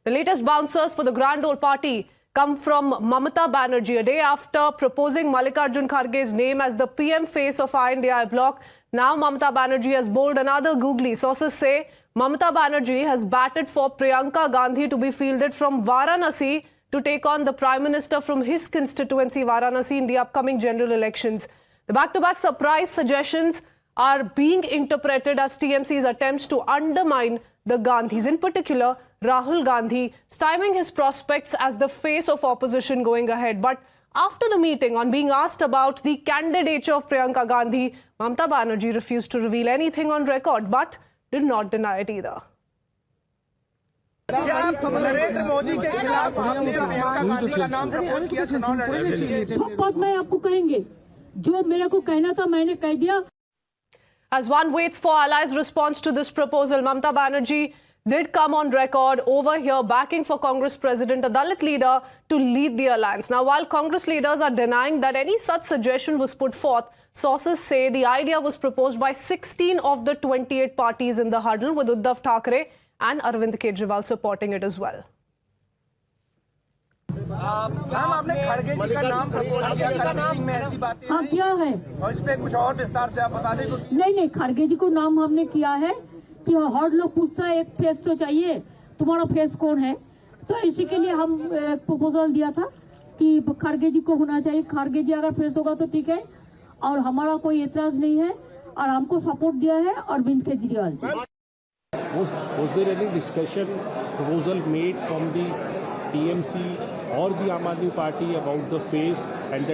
The latest bouncers for the Grand Ole Party come from Mamata Banerjee, a day after proposing Mallikarjun Kharge's name as the PM face of INDI bloc. Now Mamata Banerjee has bowled another googly. Sources say Mamata Banerjee has batted for Priyanka Gandhi to be fielded from Varanasi to take on the Prime Minister from his constituency, Varanasi, in the upcoming general elections. The back-to-back surprise suggestions are being interpreted as TMC's attempts to undermine the Gandhis, in particular Rahul Gandhi, stymieing his prospects as the face of opposition going ahead. But after the meeting, on being asked about the candidature of Priyanka Gandhi, Mamata Banerjee refused to reveal anything on record, but did not deny it either. Narendra Modi के खिलाफ प्रियंका गांधी का नाम propose किया चुनाव लड़ने के लिए। सब बात मैं आपको कहेंगे, जो मेरे को कहना था मैंने कह दिया। As one waits for allies' response to this proposal, Mamata Banerjee did come on record over here backing for Congress President, a Dalit leader, to lead the alliance. Now, while Congress leaders are denying that any such suggestion was put forth, sources say the idea was proposed by 16 of the 28 parties in the huddle, with Uddhav Thackeray and Arvind Kejriwal supporting it as well. आपने खड़गे जी का नाम propose किया, खड़गे में ऐसी बातें हाँ क्या है और इस पे कुछ और विस्तार से आप बता दें। नहीं, खड़गे जी को नाम हमने किया है कि हर लोग पूछता है एक फेस तो चाहिए, तुम्हारा फेस कौन है, तो इसी के लिए हम प्रपोजल दिया था कि खड़गे जी को होना चाहिए। खड़गे जी अगर फेस होगा तो ठीक है, और हमारा कोई एतराज नहीं है, और हमको सपोर्ट दिया है Arvind Kejriwal ji. Was there any discussion, proposal made from the TMC or the Aam Aadmi Party about the face, and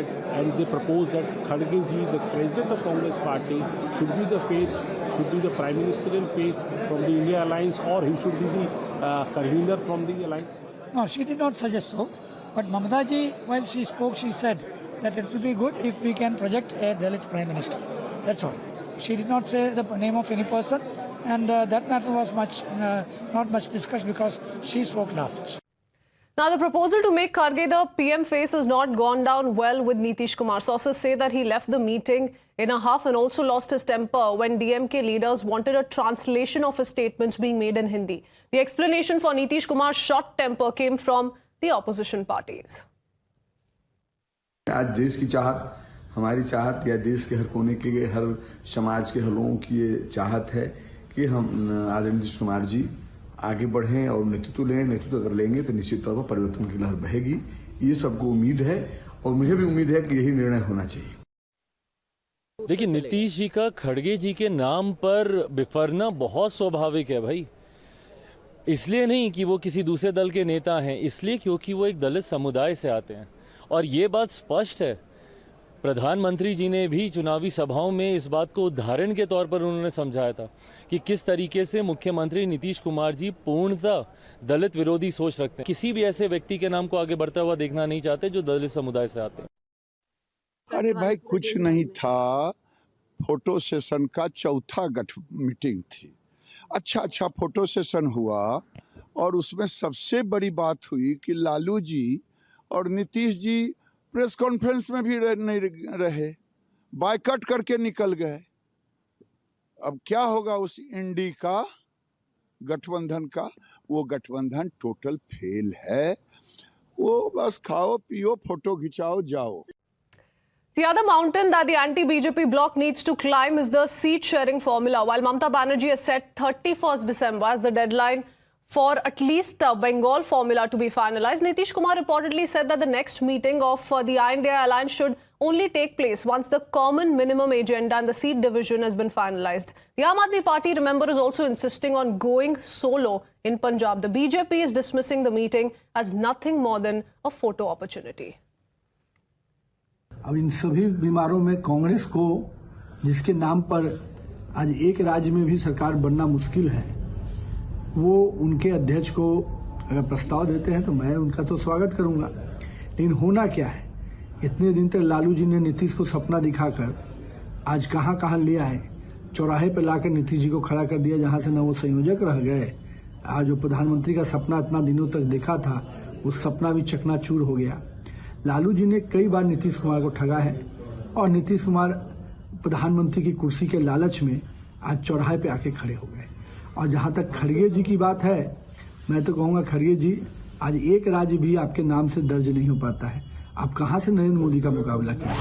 they proposed that Kharge ji, the president of Congress Party, should be the face, should be the prime ministerial face from the India Alliance, or he should be the convener from the alliance? No, she did not suggest so. But Mamata ji, while she spoke, she said that it will be good if we can project a Dalit prime minister. That's all. She did not say the name of any person, and that matter was not much discussed because she spoke last. Now, the proposal to make Kharge the PM face has not gone down well with Nitish Kumar. Sources say that he left the meeting in a huff and also lost his temper when DMK leaders wanted a translation of his statements being made in Hindi. The explanation for Nitish Kumar's short temper came from the opposition parties. आज देश की चाहत, हमारी चाहत या देश के हर कोने के हर समाज के हर लोगों की ये चाहत है कि हम आदरणीय नीतीश कुमार जी आगे बढ़ें और नेतृत्व लें। नेतृत्व अगर लेंगे तो निश्चित तौर पर परिवर्तन की लहर बहेगी। ये सबको उम्मीद है और मुझे भी उम्मीद है कि यही निर्णय होना चाहिए। देखिए, नीतीश जी का खड़गे जी के नाम पर बिफरना बहुत स्वाभाविक है भाई। इसलिए नहीं कि वो किसी दूसरे दल के नेता हैं, इसलिए क्योंकि वो एक दलित समुदाय से आते हैं। और ये बात स्पष्ट है, प्रधानमंत्री जी ने भी चुनावी सभाओं में इस बात को उदाहरण के तौर पर उन्होंने समझाया था कि किस तरीके से मुख्यमंत्री नीतीश कुमार जी पूर्णतः दलित विरोधी सोच रखते हैं। किसी भी ऐसे व्यक्ति के नाम को आगे बढ़ता हुआ देखना नहीं चाहते जो दलित समुदाय से आते हैं। अरे भाई, कुछ नहीं था, फोटो सेशन का चौथा मीटिंग थी। अच्छा फोटो सेशन हुआ और उसमें सबसे बड़ी बात हुई कि लालू जी और नीतीश जी प्रेस कॉन्फ्रेंस में भी नहीं रहे, बायकॉट करके निकल गए। अब क्या होगा उस इंडी का, गठबंधन का? वो गठबंधन टोटल फेल है। वो बस खाओ पियो फोटो खिंचाओ जाओ। The other mountain that the anti-BJP bloc needs to climb is the seat-sharing formula. While Mamata Banerjee has set 31st December as the deadline for at least Bengal formula to be finalized, Nitish Kumar reportedly said that the next meeting of the INDI alliance should only take place once the common minimum agenda and the seat division has been finalized. The Aam Aadmi Party, remember, is also insisting on going solo in Punjab. The BJP is dismissing the meeting as nothing more than a photo opportunity. अब इन सभी बीमारों में कांग्रेस को, जिसके नाम पर आज एक राज्य में भी सरकार बनना मुश्किल है, वो उनके अध्यक्ष को अगर प्रस्ताव देते हैं तो मैं उनका तो स्वागत करूंगा। लेकिन होना क्या है, इतने दिन तक लालू जी ने नीतीश को सपना दिखाकर आज कहां ले आए, चौराहे पर लाकर नीतीश जी को खड़ा कर दिया, जहां से न वो संयोजक रह गए। आज जो प्रधानमंत्री का सपना इतना दिनों तक देखा था, उस सपना भी चकनाचूर हो गया। लालू जी ने कई बार नीतीश कुमार को ठगा है और नीतीश कुमार प्रधानमंत्री की कुर्सी के लालच में आज चौराहे पे आके खड़े हो गए। और जहां तक खड़गे जी की बात है, मैं तो कहूंगा खड़गे जी, आज एक राज्य भी आपके नाम से दर्ज नहीं हो पाता है। आप कहां से नरेंद्र मोदी का मुकाबला कीजिए।